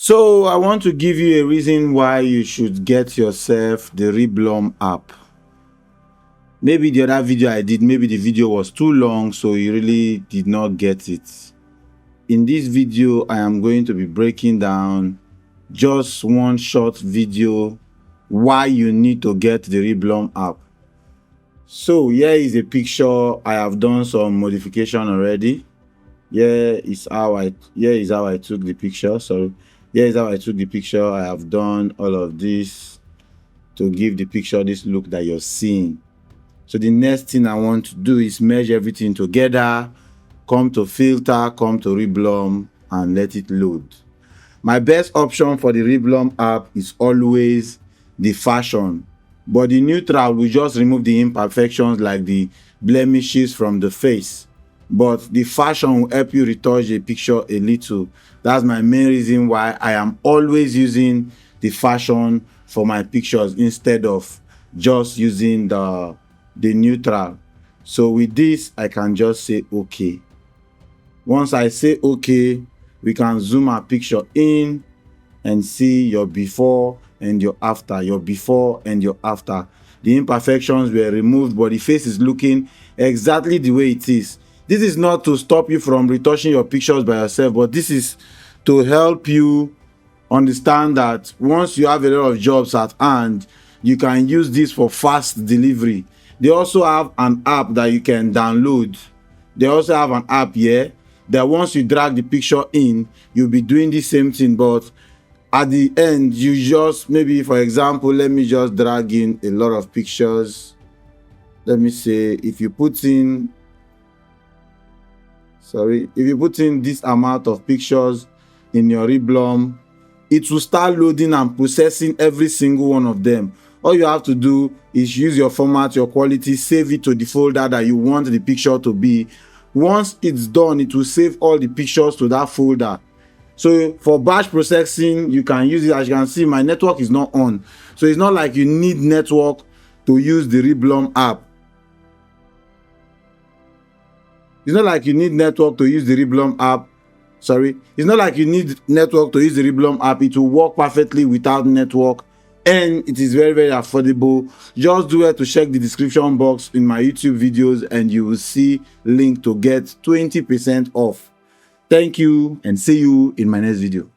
So I want to give you a reason why you should get yourself the Reblum app. Maybe the other video I did, maybe the video was too long, so you really did not get it. In this video, I am going to be breaking down just one short video why you need to get the Reblum app. So here is a picture. I have done some modification already. Here is how I took the picture. So here is how I took the picture. I have done all of this to give the picture this look that you're seeing. So the next thing I want to do is merge everything together, come to filter, come to Reblum, and let it load. My best option for the Reblum app is always the fashion, but the neutral will just remove the imperfections like the blemishes from the face. But the fashion will help you retouch the picture a little. That's my main reason why I am always using the fashion for my pictures instead of just using the neutral. So with this, I can just say okay. Once I say okay, we can zoom our picture in and see your before and your after, your before and your after. The imperfections were removed, but the face is looking exactly the way it is. This is not to stop you from retouching your pictures by yourself, but this is to help you understand that once you have a lot of jobs at hand, you can use this for fast delivery. They also have an app that you can download. They also have an app here that once you drag the picture in, you'll be doing the same thing, but at the end, you just, maybe for example, let me just drag in a lot of pictures. Let me say, if you put in this amount of pictures in your Reblum, it will start loading and processing every single one of them. All you have to do is use your format, your quality, save it to the folder that you want the picture to be. Once it's done, it will save all the pictures to that folder. So for batch processing, you can use it. As you can see, my network is not on. So it's not like you need network to use the Reblum app. It's not like you need network to use the Reblum app. It's not like you need network to use the Reblum app. It will work perfectly without network, and it is very, very affordable. Just do it to check the description box in my YouTube videos and you will see link to get 20% off. Thank you and see you in my next video.